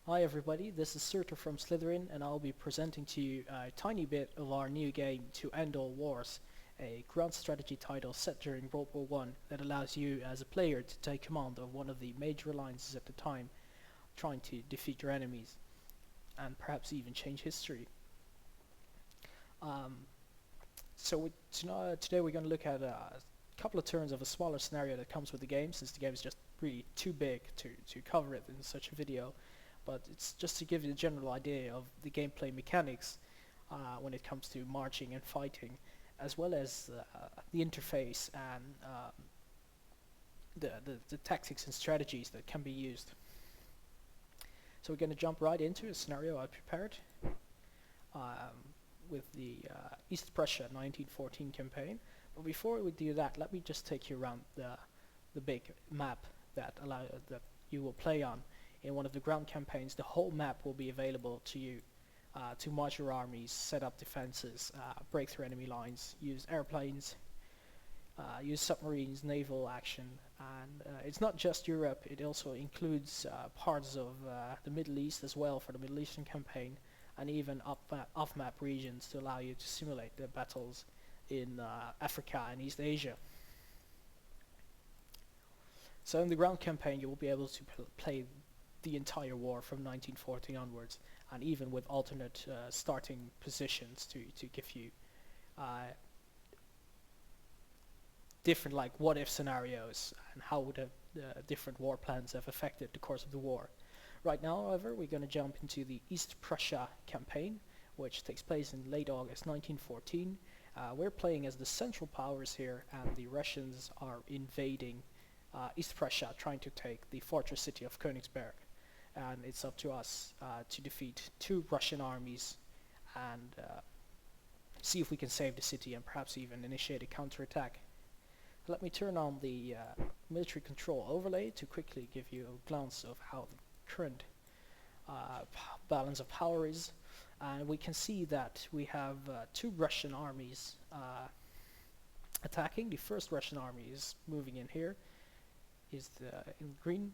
Hi everybody, this is Surtur from Slytherin and I'll be presenting to you a tiny bit of our new game To End All Wars, a grand strategy title set during World War One that allows you as a player to take command of one of the major alliances at the time, trying to defeat your enemies and perhaps even change history. Um, Today we're going to look at a couple of turns of a smaller scenario that comes with the game, since the game is just really too big to cover it in such a video. But it's just to give you a general idea of the gameplay mechanics when it comes to marching and fighting, as well as the interface and the tactics and strategies that can be used. So we're going to jump right into a scenario I prepared with the East Prussia 1914 campaign. But before we do that, let me just take you around the big map that you will play on. In one of the ground campaigns, the whole map will be available to you to march your armies, set up defenses, break through enemy lines, use airplanes, use submarines, naval action, and it's not just Europe, it also includes parts of the Middle East as well for the Middle Eastern campaign, and even off-map regions to allow you to simulate the battles in Africa and East Asia. So in the ground campaign you will be able to play the entire war from 1914 onwards, and even with alternate starting positions to give you different what-if scenarios and how would different war plans have affected the course of the war. Right now, however, we're going to jump into the East Prussia campaign, which takes place in late August 1914. We're playing as the Central Powers here, and the Russians are invading East Prussia, trying to take the fortress city of Königsberg. And it's up to us to defeat two Russian armies and see if we can save the city and perhaps even initiate a counterattack. Let me turn on the military control overlay to quickly give you a glance of how the current balance of power is. And we can see that we have two Russian armies attacking. The first Russian army is moving in here, in green,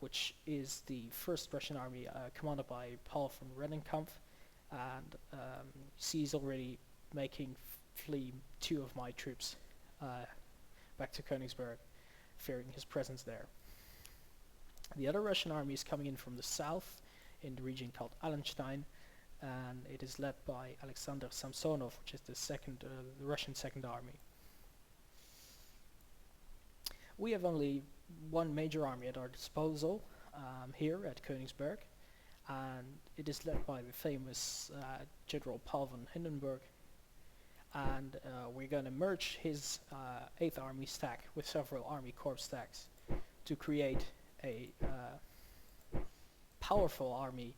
which is the first Russian army commanded by Paul von Rennenkampf, and he's already making flee two of my troops back to Königsberg, fearing his presence there. The other Russian army is coming in from the south, in the region called Allenstein, and it is led by Alexander Samsonov, which is the Russian second army. We have only one major army at our disposal here at Königsberg, and it is led by the famous General Paul von Hindenburg, and we're going to merge his 8th Army stack with several Army Corps stacks to create a powerful army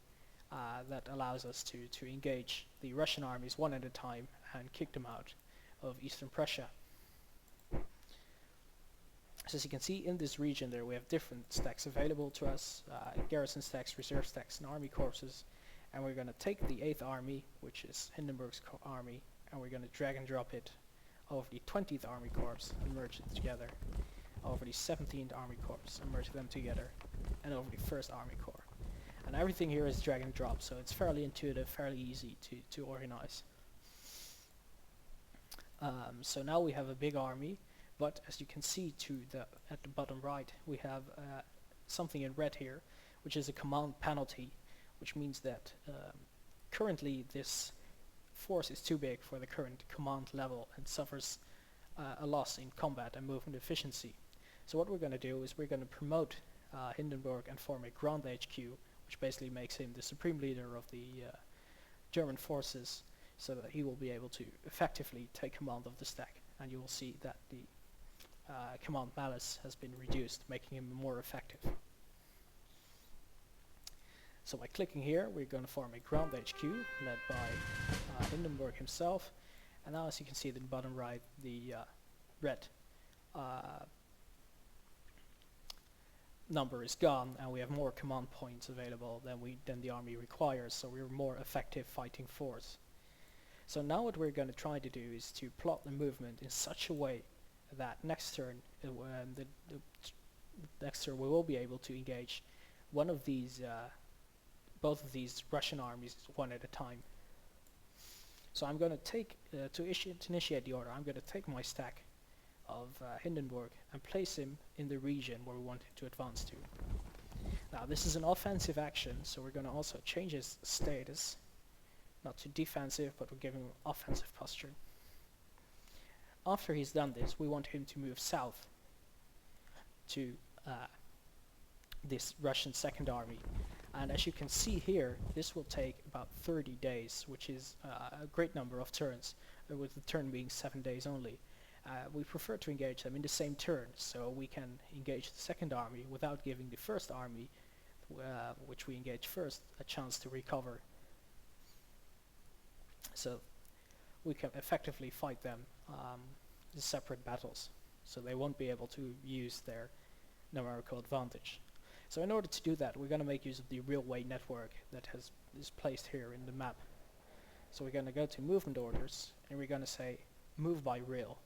that allows us to engage the Russian armies one at a time and kick them out of Eastern Prussia. So as you can see, in this region there we have different stacks available to us, garrison stacks, reserve stacks, and army corpses, and we're going to take the 8th army, which is Hindenburg's army, and we're going to drag and drop it over the 20th Army Corps and merge it together, over the 17th Army Corps and merge them together, and over the 1st Army Corps. And everything here is drag and drop, so it's fairly intuitive, fairly easy to organize. So now we have a big army, but as you can see at the bottom right, we have something in red here, which is a command penalty, which means that currently this force is too big for the current command level and suffers a loss in combat and movement efficiency. So what we're going to do is we're going to promote Hindenburg and form a Grand HQ, which basically makes him the supreme leader of the German forces, so that he will be able to effectively take command of the stack, and you will see that the command malice has been reduced, making him more effective. So by clicking here, we're going to form a Ground HQ led by Hindenburg himself, and now as you can see in the bottom right, the red number is gone, and we have more command points available than the army requires, so we're a more effective fighting force. So now what we're going to try to do is to plot the movement in such a way that next turn, next turn we will be able to engage one of these, both of these Russian armies one at a time. So I'm going to take, to initiate the order, I'm going to take my stack of Hindenburg and place him in the region where we want him to advance to. Now this is an offensive action, so we're going to also change his status, not to defensive, but we're giving him offensive posture. After he's done this, we want him to move south to this Russian second army. And as you can see here, this will take about 30 days, which is a great number of turns, with the turn being 7 days only. We prefer to engage them in the same turn, so we can engage the second army without giving the first army, which we engage first, a chance to recover. So we can effectively fight them in separate battles, so they won't be able to use their numerical advantage. So in order to do that, we're going to make use of the railway network that is placed here in the map. So we're going to go to movement orders, and we're going to say move by rail.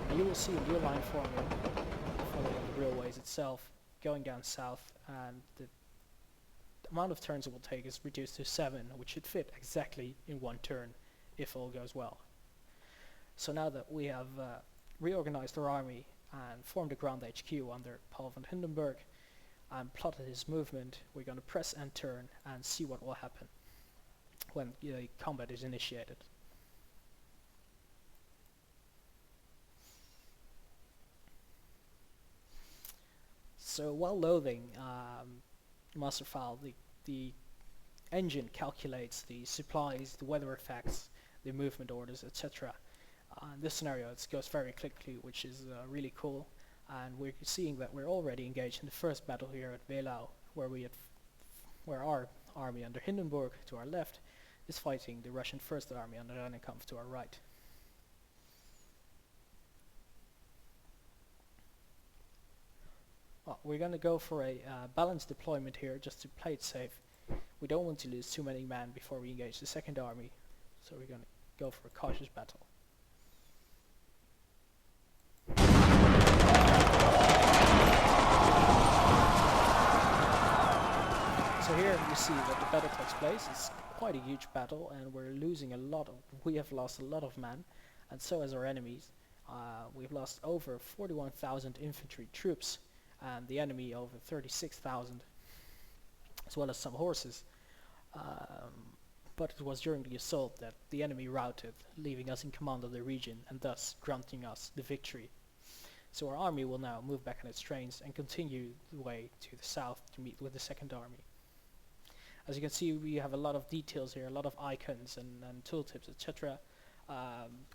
And you will see a new line forming following the railways itself going down south, and the amount of turns it will take is reduced to 7, which should fit exactly in 1 turn if all goes well. So now that we have reorganized our army and formed a ground HQ under Paul von Hindenburg and plotted his movement, we're going to press and turn and see what will happen when combat is initiated. So while loading master file, the engine calculates the supplies, the weather effects, the movement orders, etc. In this scenario it goes very quickly, which is really cool, and we're seeing that we're already engaged in the first battle here at Wehlau, where our army under Hindenburg to our left is fighting the Russian First Army under Rennenkampf to our right. Well, we're going to go for a balanced deployment here just to play it safe. We don't want to lose too many men before we engage the second army, so we're going to go for a cautious battle. So here you see that the battle takes place. It's quite a huge battle, and we have lost a lot of men, and so has our enemies. We've lost over 41,000 infantry troops, and the enemy over 36,000, as well as some horses. But it was during the assault that the enemy routed, leaving us in command of the region and thus granting us the victory. So our army will now move back on its trains and continue the way to the south to meet with the second army. As you can see, we have a lot of details here, a lot of icons and tooltips, etc.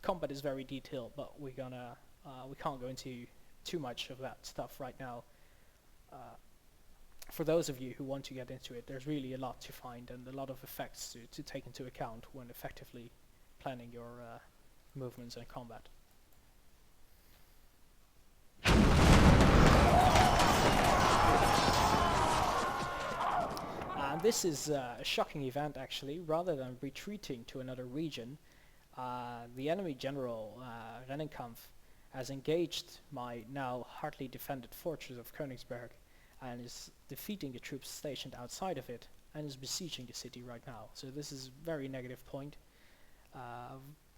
Combat is very detailed, but we can't go into too much of that stuff right now. For those of you who want to get into it, there's really a lot to find and a lot of effects to take into account when effectively planning your movements and combat. And this is a shocking event actually. Rather than retreating to another region, the enemy general Rennenkampf has engaged my now hardly defended fortress of Königsberg and is defeating the troops stationed outside of it and is besieging the city right now. So this is a very negative point,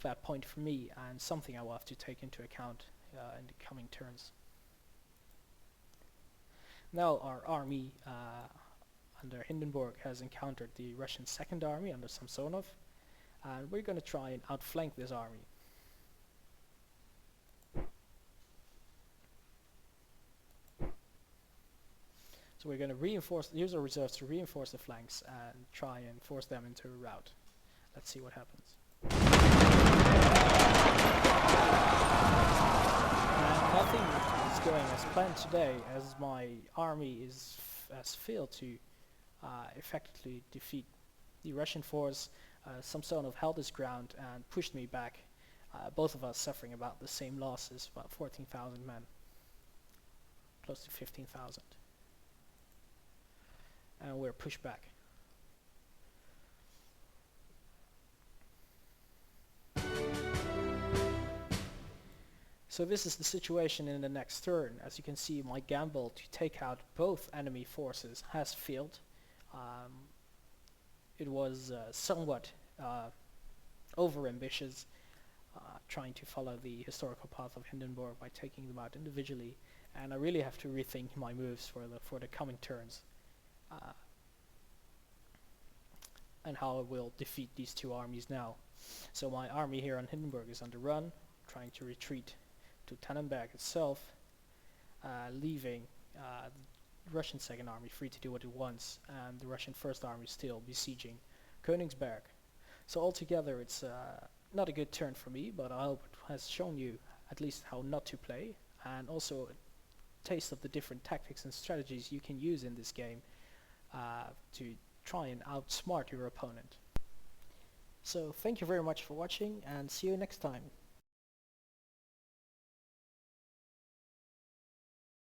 bad point for me, and something I will have to take into account in the coming turns. Now our army under Hindenburg has encountered the Russian Second Army under Samsonov, and we're going to try and outflank this army. So we're going to use our reserves to reinforce the flanks and try and force them into a rout. Let's see what happens. And nothing is going as planned today, as my army has failed to effectively defeat the Russian force. Samsonov held his ground and pushed me back, both of us suffering about the same losses, about 14,000 men, close to 15,000. And we're pushed back. So this is the situation in the next turn. As you can see, my gamble to take out both enemy forces has failed. Um, it was somewhat over-ambitious, trying to follow the historical path of Hindenburg by taking them out individually, and I really have to rethink my moves for the coming turns, and how I will defeat these two armies now. So my army here on Hindenburg is on the run, trying to retreat to Tannenberg itself, leaving the Russian Second Army free to do what it wants, and the Russian First Army still besieging Königsberg. So altogether, it's not a good turn for me, but I hope it has shown you at least how not to play, and also a taste of the different tactics and strategies you can use in this game to try and outsmart your opponent. So thank you very much for watching, and see you next time.